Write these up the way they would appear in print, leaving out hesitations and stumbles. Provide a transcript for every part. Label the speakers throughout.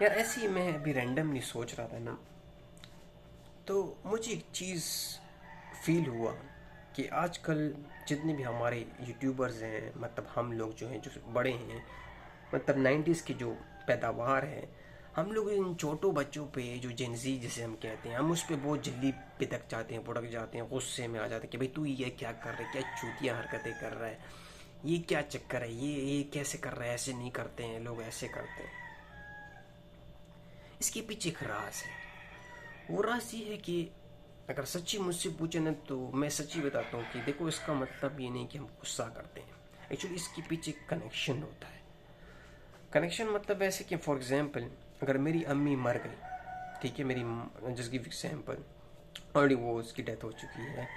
Speaker 1: यार ऐसे ही मैं अभी रैंडमली सोच रहा था ना, तो मुझे एक चीज़ फील हुआ कि आजकल जितने भी हमारे यूट्यूबर्स हैं, मतलब हम लोग जो हैं, जो बड़े हैं, मतलब 90s की जो पैदावार है, हम लोग इन छोटों बच्चों पे, जो जेनजी जिसे हम कहते हैं, हम उस पर बहुत जल्दी पिदक जाते हैं, भुड़क जाते हैं, गुस्से में आ जाते हैं कि भाई तू ये क्या कर रहा है, क्या चूतिया हरकतें कर रहा है, ये क्या चक्कर है, ये कैसे कर रहा है, ऐसे नहीं करते हैं लोग, ऐसे करते हैं। इसके पीछे एक राज है। वो राज ये है कि अगर सच्ची मुझसे पूछे ना, तो मैं सच्ची बताता हूँ कि देखो, इसका मतलब ये नहीं कि हम गुस्सा करते हैं। एक्चुअली इसके पीछे कनेक्शन होता है। कनेक्शन मतलब ऐसे कि फॉर एग्जांपल, अगर मेरी अम्मी मर गई, ठीक है, मेरी जस्ट गिव एग्जांपल, ऑलरेडी वो उसकी डेथ हो चुकी है,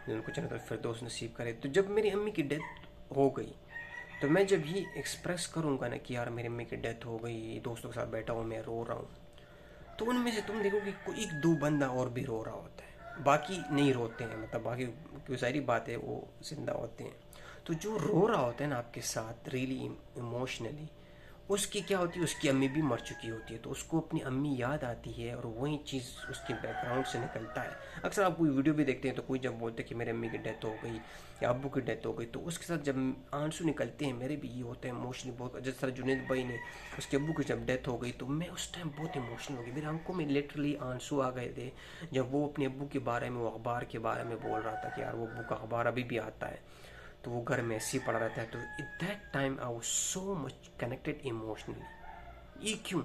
Speaker 1: उनको जन्नत फिरदौस नसीब करे। तो जब मेरी अम्मी की डेथ हो गई, तो मैं जब ये एक्सप्रेस करूँगा ना कि यार मेरी अम्मी की डेथ हो गई, दोस्तों के साथ बैठा हूँ, मैं रो रहा हूँ, तो उनमें से तुम देखोगे कोई एक दो बंदा और भी रो रहा होता है, बाकी नहीं रोते हैं, मतलब बाकी क्यों, सारी बात है, वो जिंदा होते हैं। तो जो रो रहा होता है ना आपके साथ रियली इमोशनली, उसकी क्या होती है, उसकी अम्मी भी मर चुकी होती है, तो उसको अपनी अम्मी याद आती है, और वही चीज़ उसके बैकग्राउंड से निकलता है। अक्सर आप कोई वीडियो भी देखते हैं, तो कोई जब बोलते हैं कि मेरे अम्मी की डेथ हो गई या अब्बू की डेथ हो गई, तो उसके साथ जब आंसू निकलते हैं, मेरे भी ये होते हैं इमोशनली बहुत। जिस तरह जुनेद भाई ने, उसके अब्बू की जब डेथ हो गई, तो मैं उस टाइम बहुत इमोशनल हो गई, मेरे आंखों में लिटरली आंसू आ गए थे, जब वो अपने अब्बू के बारे में, वो अखबार के बारे में बोल रहा था कि यार वो अब्बू का अखबार अभी भी आता है, तो वो घर में ऐसे ही पड़ा रहता है। तो at that time I was so much connected emotionally. ये क्यों?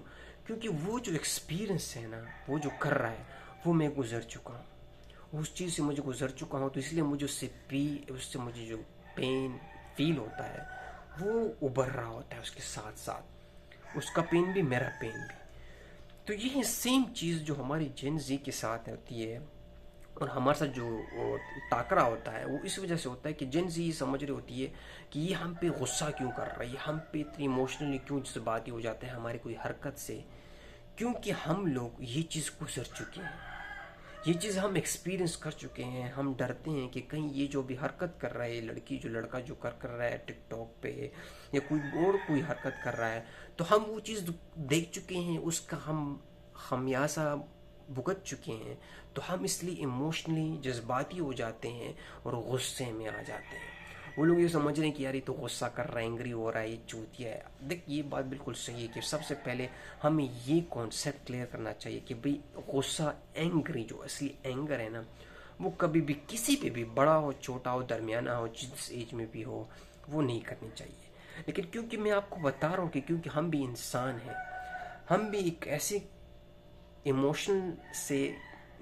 Speaker 1: क्योंकि वो जो एक्सपीरियंस है ना, वो जो कर रहा है, वो मैं गुजर चुका हूँ, उस चीज़ से मुझे गुजर चुका हूँ, तो इसलिए मुझे उससे मुझे जो पेन फील होता है, वो उभर रहा होता है उसके साथ साथ, उसका पेन भी मेरा पेन भी। तो यही सेम चीज़ जो हमारी जेन जी के साथ होती है, और हमारे साथ जो टाकरा होता है, वो इस वजह से होता है कि जेन जी समझ रही होती है कि ये हम पे गुस्सा क्यों कर रहा है, ये हम पे इतनी इमोशनली क्यों जज्बाती हो जाते हैं हमारी कोई हरकत से, क्योंकि हम लोग ये चीज़ गुजर चुके हैं, ये चीज़ हम एक्सपीरियंस कर चुके हैं। हम डरते हैं कि कहीं ये जो भी हरकत कर रहा है, ये लड़की जो लड़का जो कर कर रहा है टिकटॉक पे, या कोई और कोई हरकत कर रहा है, तो हम वो चीज़ देख चुके हैं, उसका हम खमियाजा भुगत चुके हैं, तो हम इसलिए इमोशनली जज्बाती हो जाते हैं और गुस्से में आ जाते हैं। वो लोग ये समझ रहे हैं कि यार ये तो गुस्सा कर रहा है, एंग्री हो रहा है, ये चूतिया है। देख, ये बात बिल्कुल सही है कि सबसे पहले हमें ये कॉन्सेप्ट क्लियर करना चाहिए कि भाई गुस्सा, एंग्री, जो असली एंगर है ना, वो कभी भी किसी पे भी, बड़ा हो, छोटा हो, दरमियाना हो, जिस एज में भी हो, वो नहीं करनी चाहिए। लेकिन क्योंकि मैं आपको बता रहा हूँ कि क्योंकि हम भी इंसान हैं, हम भी एक ऐसे इमोशन से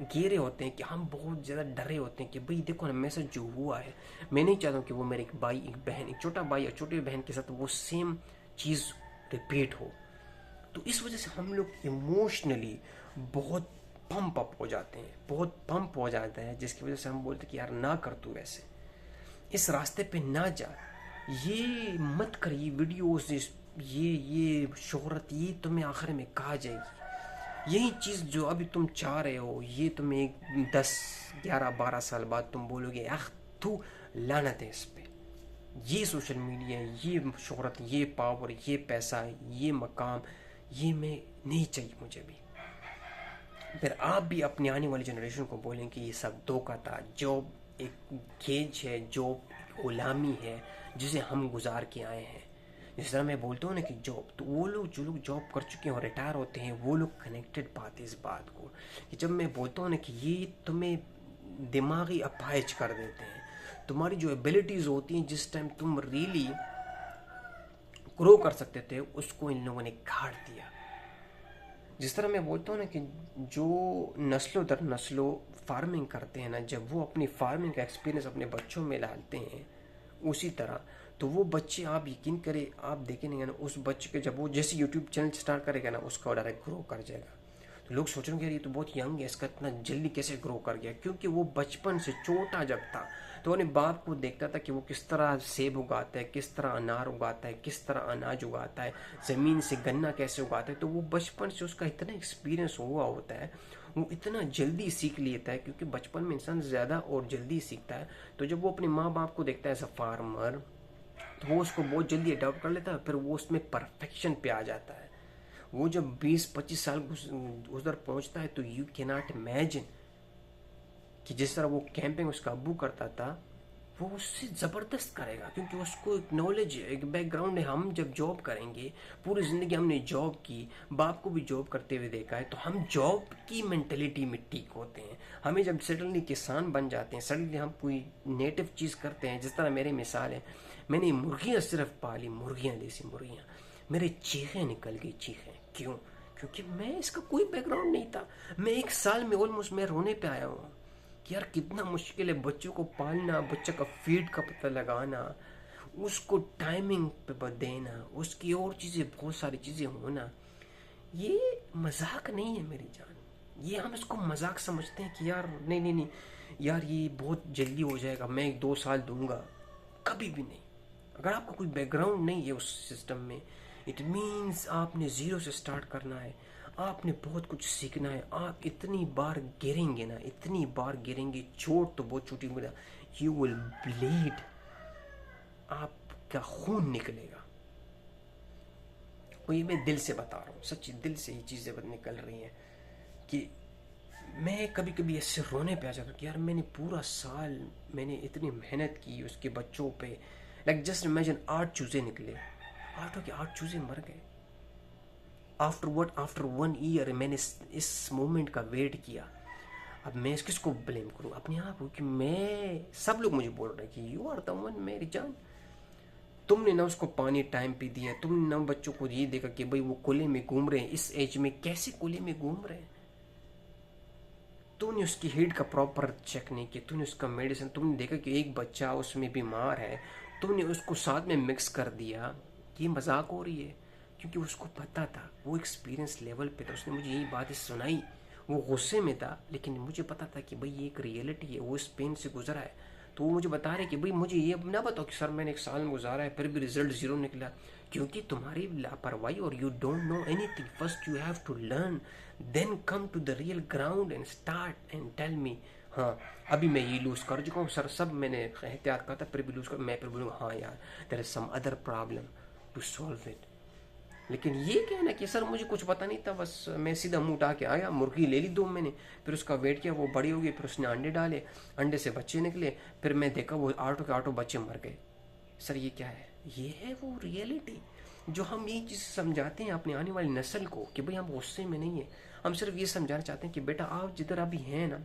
Speaker 1: घिरे होते हैं कि हम बहुत ज़्यादा डरे होते हैं कि भाई देखो ना, मेरे साथ जो हुआ है, मैं नहीं चाहता हूँ कि वो मेरे एक भाई, एक बहन, एक छोटा भाई या छोटी बहन के साथ वो सेम चीज़ रिपीट हो। तो इस वजह से हम लोग इमोशनली बहुत पंप अप हो जाते हैं, बहुत पंप हो जाता है, जिसकी वजह से हम बोलते हैं कि यार ना कर तू ऐसे, इस रास्ते पे ना जा, ये मत कर, ये वीडियोस, ये शोहरत, ये तुम्हें आखिर में कहा जाएगी, यही चीज़ जो अभी तुम चाह रहे हो, ये तुम्हें 10 11 12 साल बाद तुम बोलोगे आह, तू लानत है इस पे, ये सोशल मीडिया, ये शोहरत, ये पावर, ये पैसा, ये मकाम, ये मैं नहीं चाहिए मुझे भी। फिर आप भी अपने आने वाली जनरेशन को बोलें कि ये सब धोखा था, जॉब एक खेज है, जॉब गुलामी है, जिसे हम गुजार के आए हैं। जिस तरह मैं बोलता हूँ ना कि जॉब, तो वो लोग जो लोग जॉब कर चुके हैं और रिटायर होते हैं, वो लोग कनेक्टेड पाते इस बात को, कि जब मैं बोलता हूँ ना कि ये तुम्हें दिमागी अपाहिज कर देते हैं, तुम्हारी जो एबिलिटीज़ होती हैं, जिस टाइम तुम रियली ग्रो कर सकते थे, उसको इन लोगों ने काट दिया। जिस तरह मैं बोलता हूँ ना कि जो नस्लों दर नस्लों फार्मिंग करते हैं ना, जब वो अपनी फार्मिंग का एक्सपीरियंस अपने बच्चों में डालते हैं, उसी तरह तो वो बच्चे, आप यकीन करें, आप देखेंगे ना, उस बच्चे के जब वो जैसे यूट्यूब चैनल स्टार्ट करेगा ना, उसका डायरेक्ट ग्रो कर जाएगा। तो लोग सोचेंगे यार ये तो बहुत यंग है, इसका इतना जल्दी कैसे ग्रो कर गया, क्योंकि वो बचपन से छोटा जब था, तो अपने बाप को देखता था कि वो किस तरह सेब उगाता है, किस तरह अनार उगाता है, किस तरह अनाज उगाता है, ज़मीन से गन्ना कैसे उगाता है। तो वो बचपन से उसका इतना एक्सपीरियंस हुआ होता है, वो इतना जल्दी सीख लेता है, क्योंकि बचपन में इंसान ज़्यादा और जल्दी सीखता है। तो जब वो अपने माँ बाप को देखता है एज अ फार्मर, तो वो उसको बहुत जल्दी अडॉप्ट कर लेता है, फिर वो उसमें परफेक्शन पे आ जाता है। वो जब 20-25 साल उधर पहुंचता है तो यू कैन नॉट इमेजिन कि जिस तरह वो कैंपिंग उसका अब्बू करता था वो उससे ज़बरदस्त करेगा, क्योंकि उसको एक नॉलेज है, एक बैकग्राउंड है। हम जब जॉब करेंगे, पूरी ज़िंदगी हमने जॉब की, बाप को भी जॉब करते हुए देखा है, तो हम जॉब की मेंटेलिटी में ठीक होते हैं। हमें जब सडनली किसान बन जाते हैं, सडनली हम कोई नेटिव चीज़ करते हैं, जिस तरह मेरी मिसाल है, मैंने मुर्गियाँ सिर्फ पाली, मुर्गियाँ, देसी मुर्गियाँ, मेरे चीखें निकल गई, चीखें। क्यों? क्योंकि मैं इसका कोई बैकग्राउंड नहीं था। मैं 1 साल में ऑलमोस्ट मैं रोने पे आया हूँ कि यार कितना मुश्किल है बच्चों को पालना, बच्चे का फीड का पता लगाना, उसको टाइमिंग पे देना, उसकी और चीज़ें, बहुत सारी चीज़ें होना। ये मजाक नहीं है मेरी जान। ये हम इसको मजाक समझते हैं कि यार नहीं नहीं नहीं यार ये बहुत जल्दी हो जाएगा, मैं 1-2 साल दूंगा। कभी भी नहीं। अगर आपका कोई बैकग्राउंड नहीं है उस सिस्टम में, इट मीन्स आपने ज़ीरो से स्टार्ट करना है, आपने बहुत कुछ सीखना है। आप इतनी बार गिरेंगे ना, इतनी बार गिरेंगे, चोट तो बहुत छोटी मिला, यू विल ब्लीड, आपका खून निकलेगा। और ये मैं दिल से बता रहा हूँ, सच्ची दिल से ये चीज़ें निकल रही हैं कि मैं कभी कभी ऐसे रोने पे आ जाता कि यार मैंने पूरा साल मैंने इतनी मेहनत की उसके बच्चों पे। लाइक जस्ट इमेजिन 8 चूज़े निकले, 8 के 8 चूज़े मर गए। आफ्टर 1 ईयर मैंने इस मोमेंट का वेट किया। अब मैं किसको ब्लेम करूँ? अपने आप को, कि मैं, सब लोग मुझे बोल रहे हैं कि यू आर द वन मेरी जान। तुमने ना उसको पानी टाइम पे दिया, तुमने ना बच्चों को ये देखा कि भाई वो खुले में घूम रहे हैं, इस एज में कैसे खुले में घूम रहे हैं। तूने उसकी हीट का प्रॉपर चेक नहीं किया, तूने उसका मेडिसिन, तुमने देखा कि एक बच्चा उसमें बीमार है, तुमने उसको साथ में मिक्स कर दिया। ये मजाक हो रही है? क्योंकि उसको पता था, वो एक्सपीरियंस लेवल पे था, उसने मुझे यही बातें सुनाई। वो गुस्से में था, लेकिन मुझे पता था कि भाई ये एक रियलिटी है, वो इस पेन से गुजरा है। तो वो मुझे बता रहे कि भाई मुझे ये ना बताओ कि सर मैंने 1 साल में गुजारा है फिर भी रिजल्ट 0 निकला, क्योंकि तुम्हारी लापरवाही, और you don't know anything. First you have to learn, then come to the real ground and start and tell me. हाँ, अभी मैं ये लूज़ कर चुका हूँ सर, सब मैंने एहतियात करा था फिर भी लूज़ कर, मैं फिर बोलूँगा हाँ यार there is some other problem to solve it. लेकिन ये कहना कि सर मुझे कुछ पता नहीं था, बस मैं सीधा मुंह उठा के आया, मुर्गी ले ली 2 महीने, फिर उसका वेट किया, वो बड़ी हो गई, फिर उसने अंडे डाले, अंडे से बच्चे निकले, फिर मैं देखा वो 8 के 8 बच्चे मर गए। सर ये क्या है? ये है वो रियलिटी जो हम ये चीज़ समझाते हैं अपनी आने वाली नस्ल को कि भाई हम गुस्से में नहीं है। हम सिर्फ ये समझाना चाहते हैं कि बेटा आप जिधर अभी हैं ना,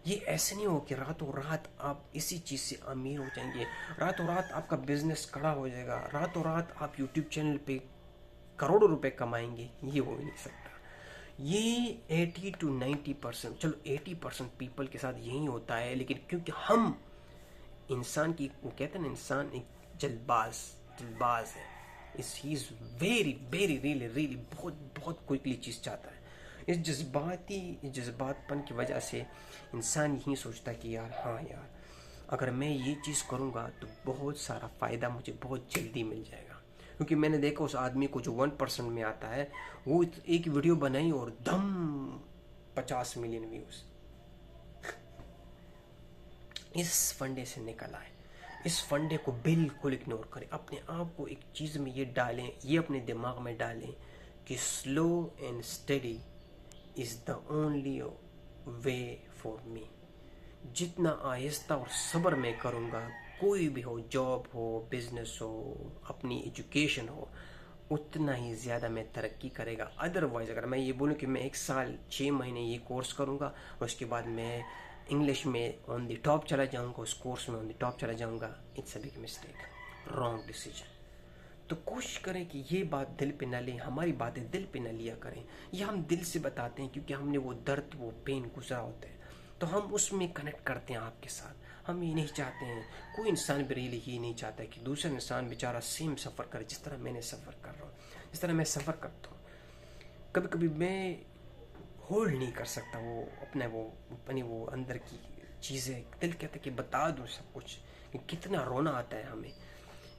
Speaker 1: ये ऐसे नहीं हो कि रातों रात आप इसी चीज़ से अमीर हो जाएंगे, रातों रात आपका बिजनेस खड़ा हो जाएगा, रातों रात आप यूट्यूब चैनल पे करोड़ों रुपए कमाएंगे। ये हो ही नहीं सकता। ये 80 to 90%, चलो 80% पीपल के साथ यही होता है, लेकिन क्योंकि हम इंसान की, वो कहते हैं ना, इंसान एक जल्दबाज जल्दबाज है। इस he is very very really really बहुत बहुत क्विकली चीज़ चाहता है। इस जज्बातपन की वजह से इंसान यही सोचता है कि यार हाँ यार अगर मैं ये चीज़ करूँगा तो बहुत सारा फ़ायदा मुझे बहुत jल्दी मिल जाएगा। क्योंकि मैंने देखा उस आदमी को जो 1% में आता है, वो एक वीडियो बनाई और दम 50 मिलियन व्यूज़। इस फंडे से निकल आए। इस फंडे को बिल्कुल इग्नोर करें। अपने आप को एक चीज़ में ये डालें, ये अपने दिमाग में डालें कि slow and study is the only way for me. जितना आहिस्ता और सब्र मैं करूँगा, कोई भी हो, जॉब हो, बिजनेस हो, अपनी एजुकेशन हो, उतना ही ज़्यादा मैं तरक्की करेगा। अदरवाइज़ अगर मैं ये बोलूँ कि मैं 1 साल 6 महीने ये कोर्स करूँगा और उसके बाद मैं इंग्लिश में ऑन द टॉप चला जाऊँगा, उस कोर्स में ऑन द टॉप चला जाऊँगा, it's a big mistake, wrong decision. तो कोशिश करें कि ये बात दिल पे ना लें, हमारी बातें दिल पे ना लिया करें। ये हम दिल से बताते हैं क्योंकि हमने वो दर्द, वो पेन गुजरा होता है, तो हम उसमें कनेक्ट करते हैं आपके साथ। हम ये नहीं चाहते हैं, कोई इंसान भी रियली ये नहीं चाहता है कि दूसरा इंसान बेचारा सेम सफ़र करे जिस तरह मैंने सफ़र कर रहा हूँ, जिस तरह मैं सफ़र करता हूँ। कभी कभी मैं होल्ड नहीं कर सकता वो अपनी वो अंदर की चीज़ें। दिल कहता है कि बता दूँ सब कुछ, कि कितना रोना आता है हमें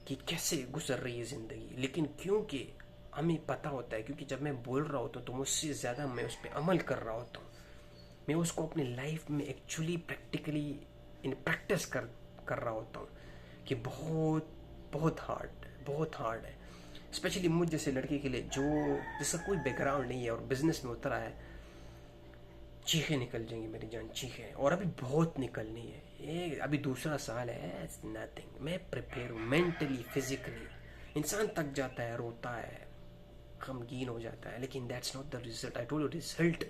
Speaker 1: कि कैसे गुजर रही है ज़िंदगी। लेकिन क्योंकि हमें पता होता है, क्योंकि जब मैं बोल रहा होता हूँ तो मुझसे ज़्यादा मैं उस पर अमल कर रहा होता हूँ, मैं उसको अपनी लाइफ में एक्चुअली प्रैक्टिकली इन प्रैक्टिस कर रहा होता हूँ कि बहुत बहुत हार्ड है। स्पेशली मुझ जैसे लड़के के लिए जो जिसका कोई बैकग्राउंड नहीं है और बिजनेस में उतरा है, चीखें निकल जाएंगी मेरी जान, चीखें, और अभी बहुत निकलनी है। ये अभी दूसरा साल है, इट्स नथिंग। मैं प्रिपेयर हूँ मेंटली फिजिकली। इंसान थक जाता है, रोता है, गमगीन हो जाता है, लेकिन that's not the result. I told you result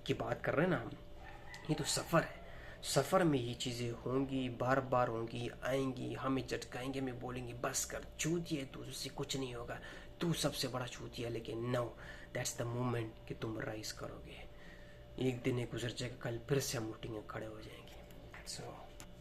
Speaker 1: की बात कर रहे हैं ना हम, ये तो सफ़र है। सफ़र में ये चीज़ें होंगी, बार बार होंगी, आएंगी, हमें झटकाएंगे, हमें बोलेंगे बस कर, चूतिया तू, उससे कुछ नहीं होगा, तू सबसे बड़ा चूतिया। लेकिन नो, दैट्स द मोमेंट कि तुम राइज करोगे। एक दिन एक गुजर जाएगा, कल फिर से हम उठेंगे, खड़े हो जाएंगे। सो